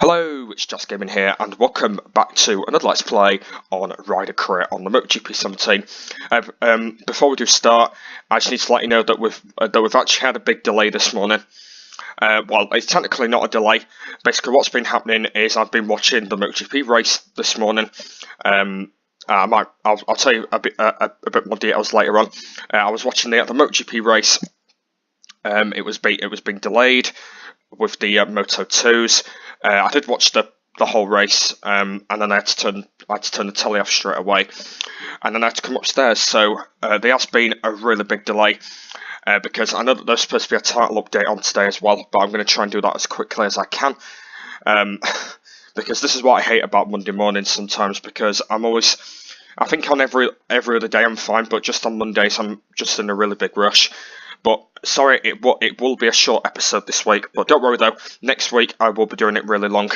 Hello, it's Just Gaming here, and welcome back to another Let's Play on Rider Career on the MotoGP 17. Before we do start, I just need to let you know that we've actually had a big delay this morning. Well, it's technically not a delay. Basically, what's been happening is I've been watching the MotoGP race this morning. I'll tell you a bit more details later on. I was watching the MotoGP race. It was being delayed with the Moto 2s. I did watch the whole race, and then I had to turn the telly off straight away, and then I had to come upstairs. So there has been a really big delay because I know that there's supposed to be a title update on today as well, but I'm going to try and do that as quickly as I can. Because this is what I hate about Monday mornings sometimes, because I think on every other day I'm fine, but just on Mondays I'm just in a really big rush. But sorry, it will be a short episode this week. But don't worry though, next week I will be doing it really long.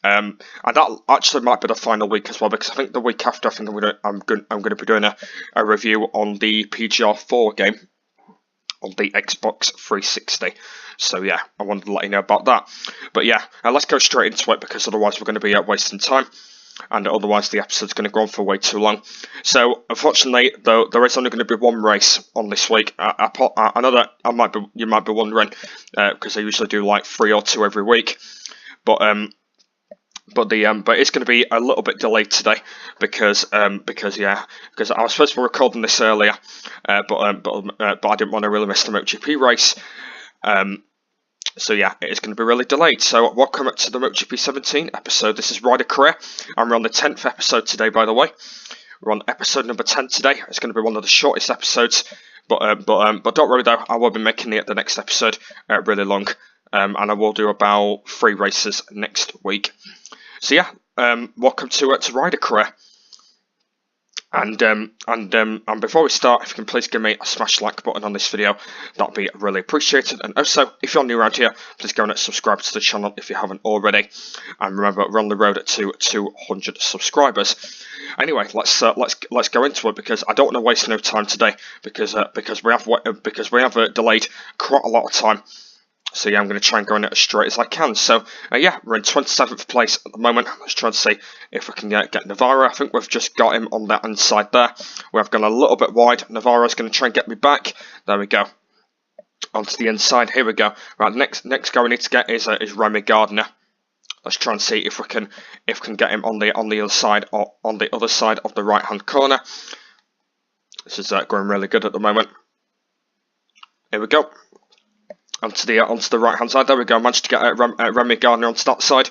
And that actually might be the final week as well, because I think the week after, I think I'm going to be doing a review on the PGR4 game on the Xbox 360. So yeah, I wanted to let you know about that. But yeah, let's go straight into it, because otherwise we're going to be wasting time. And otherwise the episode's going to go on for way too long. So unfortunately, though, there is only going to be one race on this week. I know that you might be wondering, because I usually do like 3 or 2 every week, but it's going to be a little bit delayed today because I was supposed to be recording this earlier, but I didn't want to really miss the MotoGP race. So yeah, it is going to be really delayed. So welcome to the MotoGP 17 episode. This is Rider Career, and we're on the 10th episode today, by the way. We're on episode number 10 today. It's going to be one of the shortest episodes, but don't worry though, I will be making the next episode really long, and I will do about 3 races next week. So yeah, welcome to Rider Career. And before we start, if you can please give me a smash like button on this video, that'd be really appreciated. And also, if you're new around here, please go and subscribe to the channel if you haven't already. And remember, we're on the road to 200 subscribers. Anyway, let's go into it, because I don't want to waste no time today, because we have delayed quite a lot of time. So yeah, I'm going to try and go in it as straight as I can. So yeah, we're in 27th place at the moment. Let's try and see if we can get Navarro. I think we've just got him on that inside there. We have gone a little bit wide. Navarro's going to try and get me back. There we go. Onto the inside. Here we go. Right, next guy we need to get is Remy Gardner. Let's try and see if we can get him on the other side, or on the other side of the right hand corner. This is going really good at the moment. Here we go. Onto the right hand side. There we go. Managed to get Remy Gardner onto that side,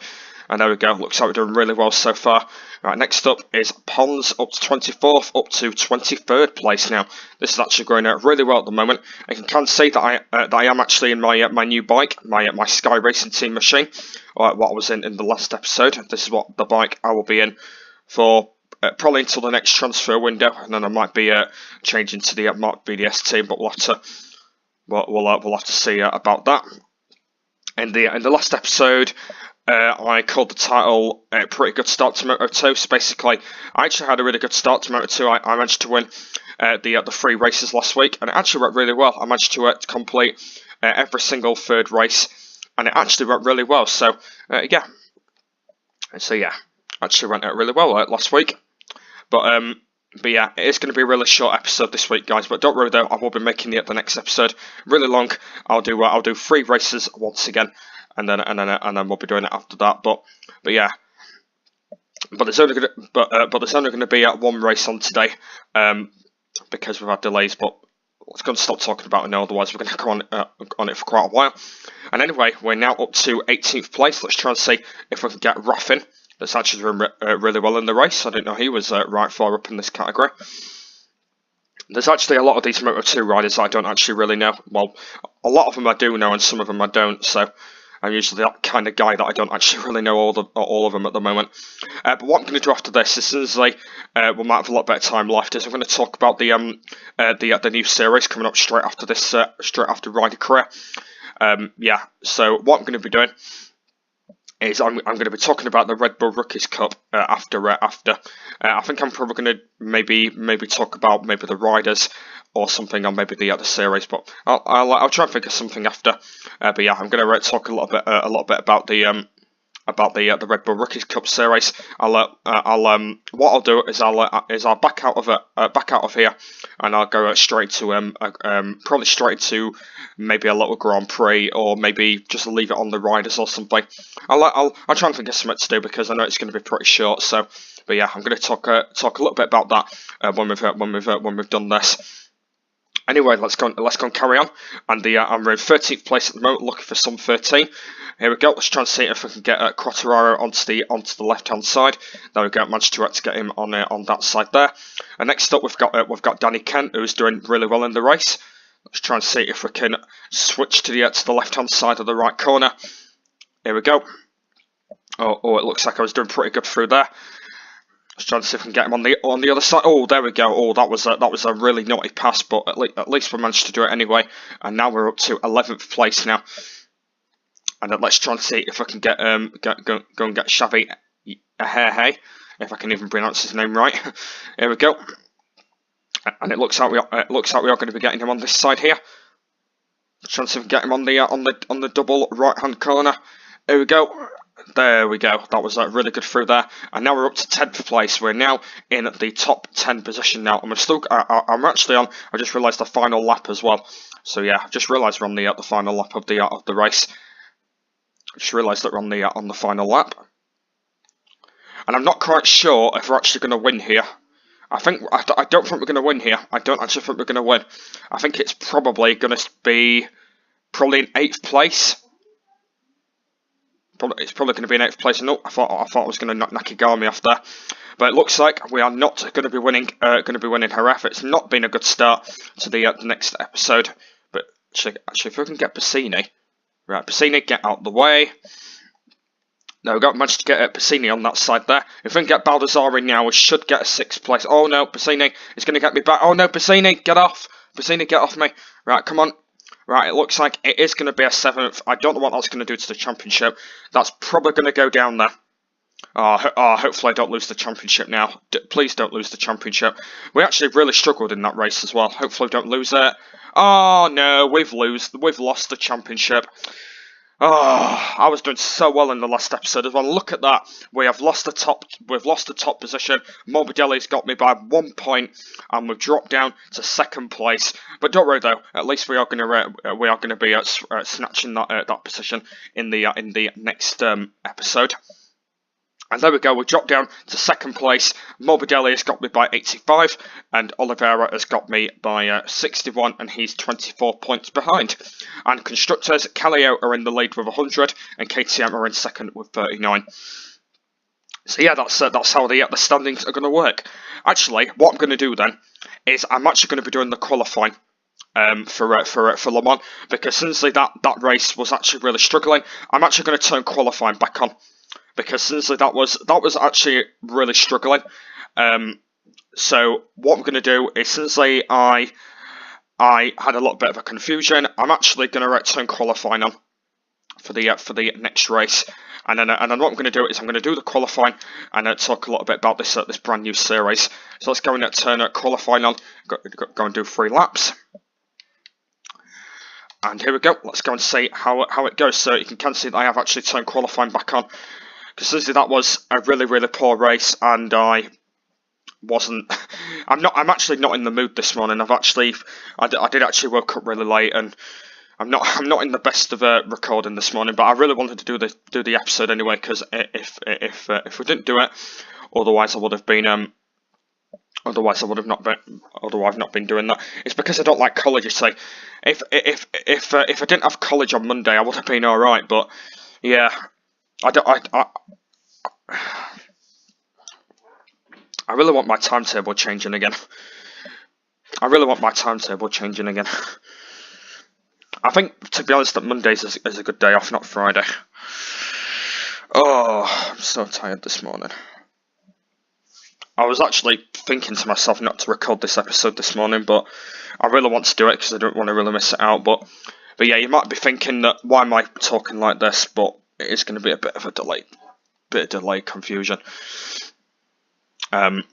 and there we go. Looks like we're doing really well so far. Right, next up is Pons, up to 24th, up to 23rd place now. This is actually going really well at the moment. I can see that I am actually in my new bike, my Sky Racing Team machine, what I was in the last episode. This is what the bike I will be in for probably until the next transfer window, and then I might be changing to the Mark BDS team, but we'll have to see about that. In the last episode, I called the title a pretty good start to Moto 2. So basically, I actually had a really good start to Moto 2. I managed to win the 3 races last week, and it actually went really well. I managed to complete every single 3rd race, and it actually went really well. So yeah, actually went out really well last week. But yeah, it is going to be a really short episode this week, guys. But don't worry though, I will be making the next episode really long. I'll do 3 races once again, and then we'll be doing it after that. But yeah, but there's only going to be 1 race on today, because we've had delays. But let's go and stop talking about it now, otherwise we're going to go on it for quite a while. And anyway, we're now up to 18th place. Let's try and see if we can get Raffin. That's actually doing really well in the race. I didn't know he was right far up in this category. There's actually a lot of these Moto 2 riders that I don't actually really know. Well, a lot of them I do know, and some of them I don't. So I'm usually that kind of guy that I don't actually really know all of them at the moment. But what I'm going to do after this, as soon as we might have a lot better time left, is I'm going to talk about the new series coming up straight after this, straight after Rider Career. Yeah. So what I'm going to be doing is I'm going to be talking about the Red Bull Rookies Cup after. I think I'm probably going to maybe talk about maybe the riders or something, or maybe the series. But I'll try and think of something after. But yeah, I'm going to talk a little bit about the about the Red Bull Rookies Cup Series. What I'll do is I'll back out of here, and I'll go straight to probably straight to maybe a little Grand Prix, or maybe just leave it on the riders or something. I'll try and think of something to do, because I know it's going to be pretty short. So, but yeah, I'm going to talk a little bit about that when we've done this. Anyway, let's go and carry on. And I'm in 13th place at the moment, looking for some 13. Here we go. Let's try and see if we can get Quartararo onto the left hand side. There we go. Managed to get him on that side there. And next up, we've got Danny Kent, who's doing really well in the race. Let's try and see if we can switch to the left hand side of the right corner. Here we go. Oh, it looks like I was doing pretty good through there. Let's try and see if we can get him on the other side. Oh, there we go. Oh, that was a really naughty pass, but at least we managed to do it anyway. And now we're up to 11th place now. And let's try and see if I can get go and get Xavi Hey, if I can even pronounce his name right. Here we go. And it looks like we are going to be getting him on this side here. Let's try and see if we can get him on the double right hand corner. Here we go. There we go. That was really good through there. And now we're up to 10th place. We're now in the top 10 position now. And we're still. I'm actually on. I just realised the final lap as well. So yeah, I just realised we're on the final lap of the race. I just realised that we're on the final lap. And I'm not quite sure if we're actually going to win here. I don't think we're going to win here. I don't actually think we're going to win. I think it's probably going to be in 8th place. It's probably going to be in 8th place. No, I thought I was going to knock Nakagami off there, but it looks like we are not going to be winning. Jerez. It's not been a good start to the next episode. But actually, if we can get Bassini, right? Bassini, get out the way. Now we've managed to get Bassini on that side there. If we can get Baldassarri now, we should get a 6th place. Oh no, Bassini is going to get me back. Oh no, Bassini, get off! Bassini, get off me! Right, come on. Right, it looks like it is going to be a 7th. I don't know what that's going to do to the championship. That's probably going to go down there. Hopefully I don't lose the championship now. Please don't lose the championship. We actually really struggled in that race as well. Hopefully we don't lose it. Oh no, we've lost the championship. Oh, I was doing so well in the last episode as well. Look at that. We've lost the top position. Morbidelli's got me by 1 point, and we've dropped down to 2nd place. But don't worry though. At least we are going to be snatching that position in the next episode. And there we go, we dropped down to 2nd place. Morbidelli has got me by 85, and Oliveira has got me by 61, and he's 24 points behind. And Constructors, Kallio are in the lead with 100, and KTM are in 2nd with 39. So yeah, that's how the standings are going to work. Actually, what I'm going to do then is I'm actually going to be doing the qualifying for Le Mans, because since that race was actually really struggling, I'm actually going to turn qualifying back on. Because since that was actually really struggling, so what I'm going to do is, since I had a little bit of a confusion, I'm actually going to turn qualifying on for the next race, and then what I'm going to do is I'm going to do the qualifying and talk a little bit about this brand new series. So let's go and turn qualifying on. Go and do 3 laps. And here we go. Let's go and see how it goes. So you can see that I have actually turned qualifying back on. Because that was a really, really poor race, and I'm actually not in the mood this morning. I did actually woke up really late, and I'm not in the best of recording this morning. But I really wanted to do the episode anyway, because if we didn't do it, otherwise I would have not been doing that. It's because I don't like college. You say, if I didn't have college on Monday, I would have been all right. But yeah. I really want my timetable changing again. I think, to be honest, that Mondays is a good day off, not Friday. Oh, I'm so tired this morning. I was actually thinking to myself not to record this episode this morning, but I really want to do it because I don't want to really miss it out. But yeah, you might be thinking that, why am I talking like this? But it is going to be a bit of delay confusion. But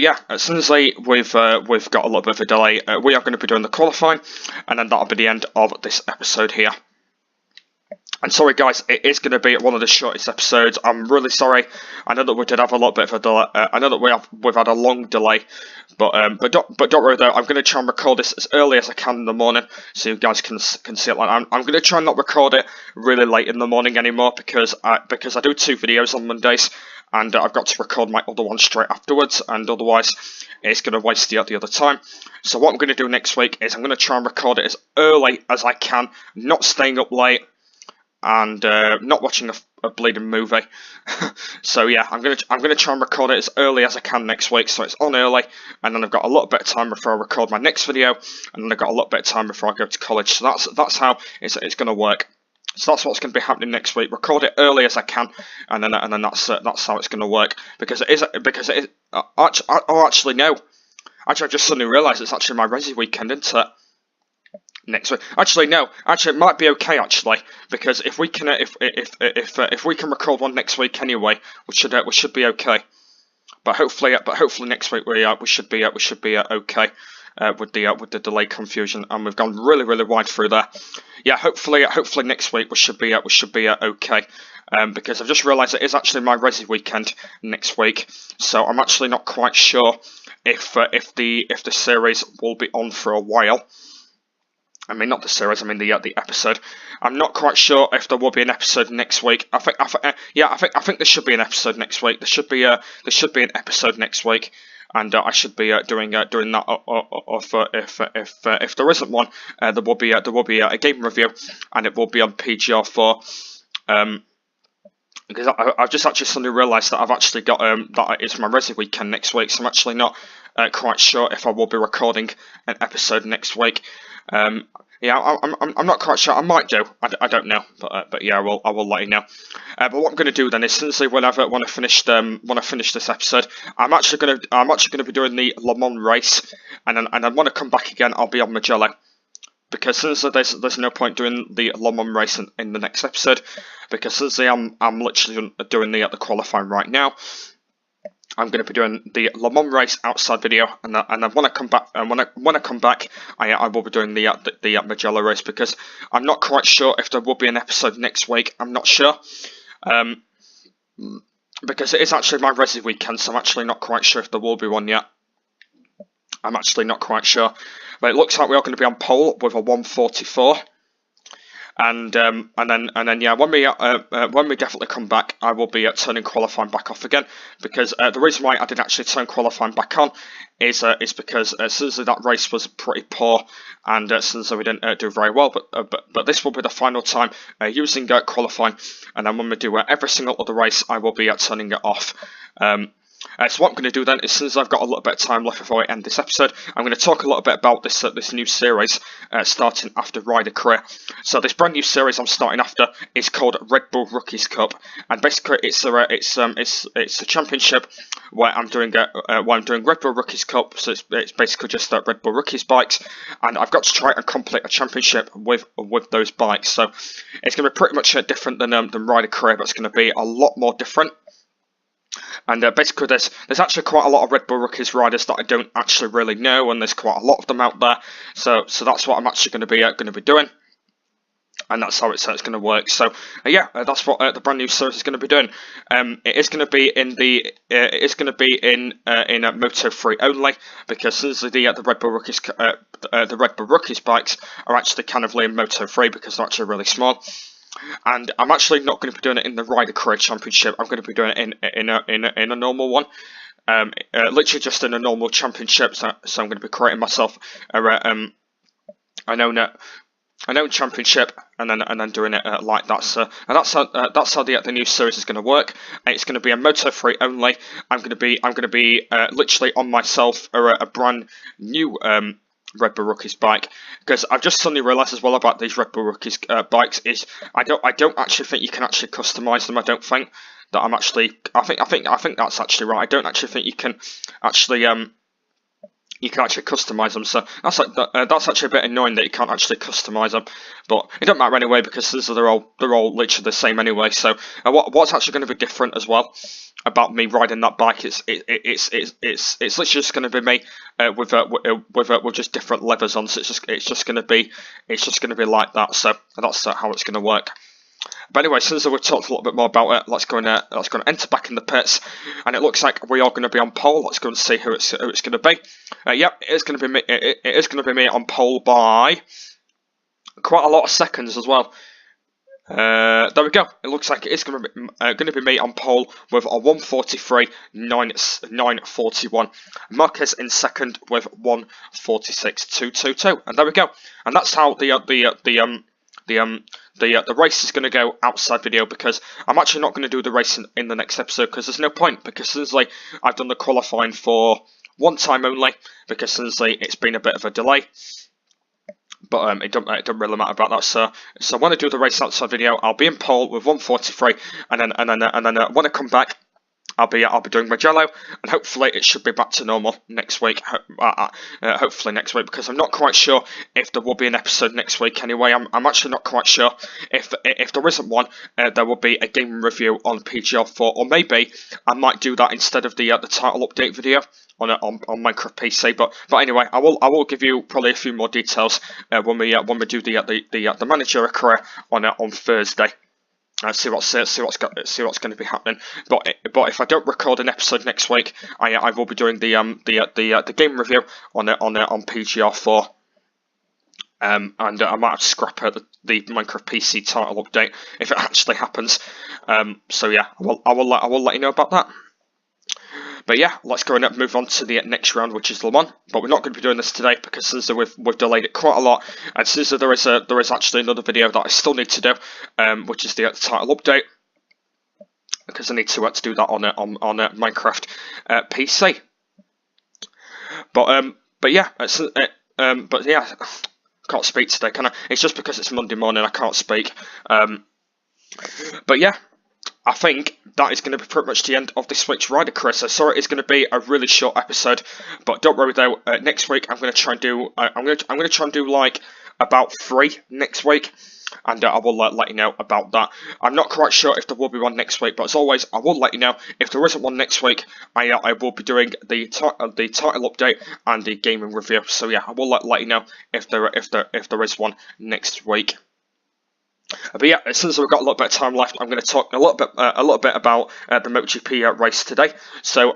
yeah, as soon as we've got a little bit of a delay, we are going to be doing the qualifying, and then that'll be the end of this episode here. And sorry guys, it is going to be one of the shortest episodes. I'm really sorry. I know that we did have a little bit of a delay. I know that we've had a long delay, but don't worry though. I'm going to try and record this as early as I can in the morning, so you guys can see it. Like I'm going to try and not record it really late in the morning anymore because I do 2 videos on Mondays, and I've got to record my other one straight afterwards, and otherwise it's going to waste the other time. So what I'm going to do next week is I'm going to try and record it as early as I can, not staying up late, and not watching a bleeding movie. So yeah, I'm gonna try and record it as early as I can next week, so it's on early, and then I've got a little bit of time before I record my next video, and then I've got a little bit of time before I go to college. So that's how it's gonna work. So that's what's going to be happening next week. Record it early as I can, and then that's how it's going to work. Because it is. Actually no. Actually, I just suddenly realised it's actually my Resi weekend, isn't it? Next week. Actually, no. Actually, it might be okay. Actually, because if we can, if we can record one next week anyway, we should be okay. But hopefully next week we should be okay with the delay confusion, and we've gone really wide through there. Yeah, hopefully next week we should be okay. Because I've just realised it is actually my Resi weekend next week, so I'm actually not quite sure if the series will be on for a while. I mean, not the series. I mean the episode. I'm not quite sure if there will be an episode next week. I think there should be an episode next week. There should be an episode next week, and I should be doing that. Or if there isn't one, there will be a game review, and it will be on PGR4. Because I've just actually suddenly realised that I've actually got that it's my Resi weekend next week, so I'm actually not quite sure if I will be recording an episode next week. Yeah, I'm not quite sure. I might do. I don't know, but yeah, I will let you know. But what I'm going to do then is, since when I finish this episode, I'm actually going to be doing the Le Mans race, and then when I come back again, I'll be on Magello. Because since there's no point doing the Le Mans race in the next episode, because since I'm literally doing the qualifying right now, I'm going to be doing the Le Mans race outside video, and then when I come back, I will be doing the Magello race, because I'm not quite sure if there will be an episode next week. I'm not sure, because it is actually my Resi weekend, so I'm actually not quite sure if there will be one yet. I'm actually not quite sure, but it looks like we are going to be on pole with a 1:44. And then yeah, when we definitely come back, I will be turning qualifying back off again, because the reason why I didn't actually turn qualifying back on is because since that race was pretty poor, and since we didn't do very well, but this will be the final time using qualifying, and then when we do every single other race, I will be turning it off. So what I'm going to do then is, since I've got a little bit of time left before I end this episode, I'm going to talk a little bit about this new series starting after Rider Career. So this brand new series I'm starting after is called Red Bull Rookies Cup, and basically it's a championship where I'm doing Red Bull Rookies Cup. So it's basically just Red Bull Rookies bikes, and I've got to try and complete a championship with those bikes. So it's going to be pretty much different than Rider Career, but it's going to be a lot more different. And basically, there's actually quite a lot of Red Bull Rookies riders that I don't actually really know, and there's quite a lot of them out there. So that's what I'm actually going to be doing, and that's how it's going to work. So yeah, that's what the brand new series is going to be doing. It is going to be in Moto3 only, because since the Red Bull Rookies bikes are actually kind of in Moto3 because they're actually really small. And I'm actually not going to be doing it in the Rider Career Championship. I'm going to be doing it in a normal one, literally just in a normal championship. So I'm going to be creating myself an own championship, and then doing it like that. So and that's how the new series is going to work. It's going to be a Moto3 only. I'm going to be literally on myself a brand new Red Bull Rookies bike, because I've just suddenly realised as well about these Red Bull Rookies bikes is I don't actually think you can actually customise them. I don't think that I think that's actually right. I don't actually think you can actually customise them. So that's actually a bit annoying that you can't actually customise them. But it don't matter anyway, because they're all literally the same anyway. So what's actually going to be different as well about me riding that bike, it's literally just going to be me with just different levers on. So it's just going to be like that. So that's how it's going to work. But anyway, since we've talked a little bit more about it, let's go and enter back in the pits, and it looks like we are going to be on pole. Let's go and see who it's going to be. Yep, it is going to be me. It is going to be me on pole by quite a lot of seconds as well. There we go. It looks like it is going to be me on pole with a 1:43.941. Marquez in second with 1:46.222. And there we go. And that's how the race is going to go outside video, because I'm actually not going to do the race in the next episode, because there's no point, because since I've done the qualifying for one time only, because since it's been a bit of a delay. But it don't really matter about that. So when I do the race outside video, I'll be in pole with 1:43, and then when I come back, I'll be doing Mugello, and hopefully it should be back to normal next week. Hopefully next week, because I'm not quite sure if there will be an episode next week. Anyway, I'm actually not quite sure if there isn't one. There will be a game review on PGR4, or maybe I might do that instead of the title update video on Minecraft PC. But anyway, I will give you probably a few more details when we do the managerial career on Thursday. See what's going to be happening. But if I don't record an episode next week, I will be doing the game review on PGR4. And I might have to scrap out the Minecraft PC title update if it actually happens. So yeah, I will let you know about that. But yeah, let's go and move on to the next round, which is Le Mans. But we're not going to be doing this today, because since we've delayed it quite a lot, and since there is actually another video that I still need to do, which is the title update, because I need to do that on Minecraft PC. But yeah, can't speak today, can I? It's just because it's Monday morning, I can't speak. But yeah, I think that is going to be pretty much the end of this week's Rider Career. So sorry, it's going to be a really short episode, but don't worry though. Next week I'm going to try and do I'm going to try and do like about 3 next week, and I will let you know about that. I'm not quite sure if there will be one next week, but as always, I will let you know. If there isn't one next week, I will be doing the title update and the gaming review. So yeah, I will let you know if there is one next week. But yeah, since we've got a little bit of time left, I'm going to talk a little bit about the MotoGP race today. So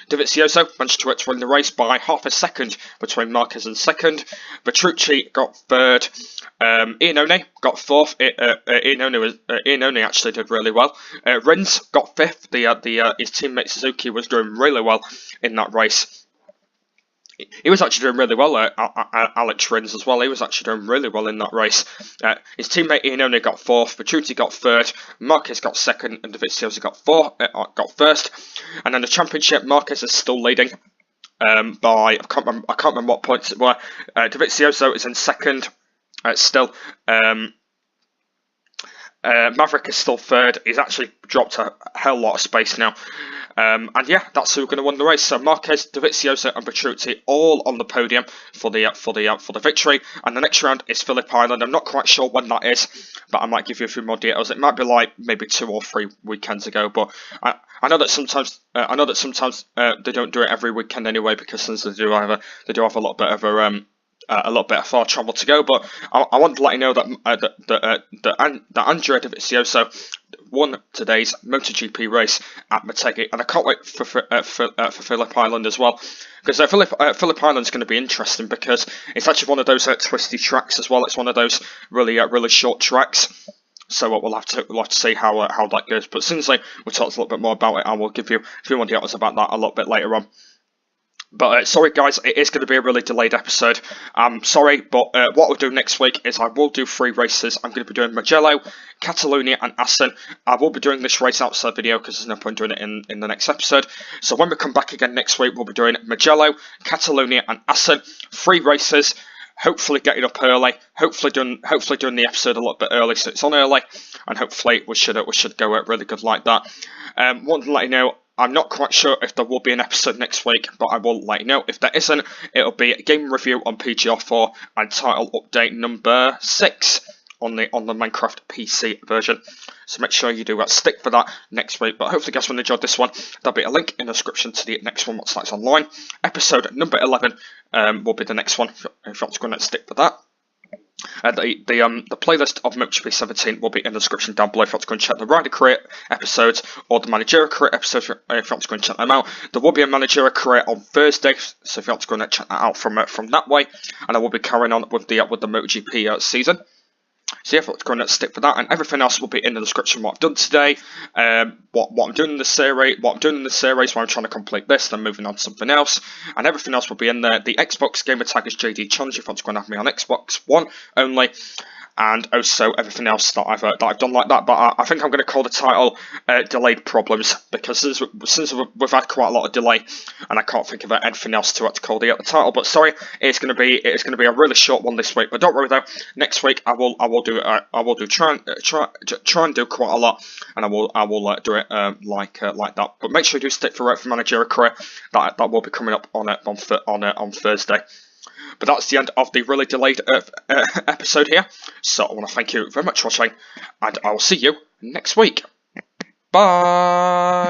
Dovizioso managed to win the race by half a second between Marquez and second. Petrucci got third. Iannone got fourth. Iannone actually did really well. Rins got fifth. His teammate Suzuki was doing really well in that race. He was actually doing really well, Alex Rins as well. He was actually doing really well in that race. His teammate Iannone got fourth, Petrucci got third, Marquez got second, and Dovizioso got first. And then the championship, Marquez is still leading by I can't remember what points it were. Dovizioso is in second still. Maverick is still third. He's actually dropped a hell lot of space now. And yeah, that's who's going to win the race. So Marquez, Dovizioso, and Petrucci all on the podium for the victory. And the next round is Phillip Island. I'm not quite sure when that is, but I might give you a few more details. It might be like maybe 2 or 3 weekends ago. But I know that sometimes they don't do it every weekend anyway, because since they do have a little bit of far travel to go. But I want to let you know that Andrea Dovizioso won today's MotoGP race at Motegi, and I can't wait for Phillip Island as well, because Phillip Island's going to be interesting, because it's actually one of those twisty tracks as well. It's one of those really short tracks. So we'll have to see how that goes. But since we talked a little bit more about it, I will give you a few more details about that a little bit later on. But sorry guys, it is going to be a really delayed episode. I'm sorry, but what I'll do next week is I will do 3 races. I'm going to be doing Mugello, Catalonia and Assen. I will be doing this race outside video, because there's no point doing it in the next episode. So when we come back again next week, we'll be doing Mugello, Catalonia and Assen. 3 races. Hopefully getting up early. Hopefully doing the episode a little bit early, so it's on early, and hopefully we should go out really good like that. Want to let you know, I'm not quite sure if there will be an episode next week, but I will let you know. If there isn't, it'll be a game review on PGR4 and title update number 6 on the Minecraft PC version. So make sure you do stick for that next week. But hopefully, guys, when you enjoyed this one, there'll be a link in the description to the next one once that's online. Episode number 11 will be the next one, if you're going to stick for that. The playlist of MotoGP 17 will be in the description down below if you want to go and check the Rider Career episodes or the Managerial Career episodes if you want to go and check them out. There will be a Managerial Career on Thursday, so if you want to go and check that out from that way, and I will be carrying on with the MotoGP season. So yeah, let's go and stick for that, and everything else will be in the description. What I've done today, what I'm doing in the series, why I'm trying to complete this, then moving on to something else, and everything else will be in there. The Xbox gamer tag is JD Challenge if you want to go and have me on Xbox One only, and also everything else that I've done like that. But I think I'm going to call the title "Delayed Problems" because since we've had quite a lot of delay, and I can't think of anything else to call the title. But sorry, it's going to be a really short one this week. But don't worry though, next week I will try and do quite a lot, and I will do it like that. But make sure you do stick for Managerial Career. That will be coming up on Thursday. But that's the end of the really delayed episode here. So I want to thank you very much for watching, and I will see you next week. Bye!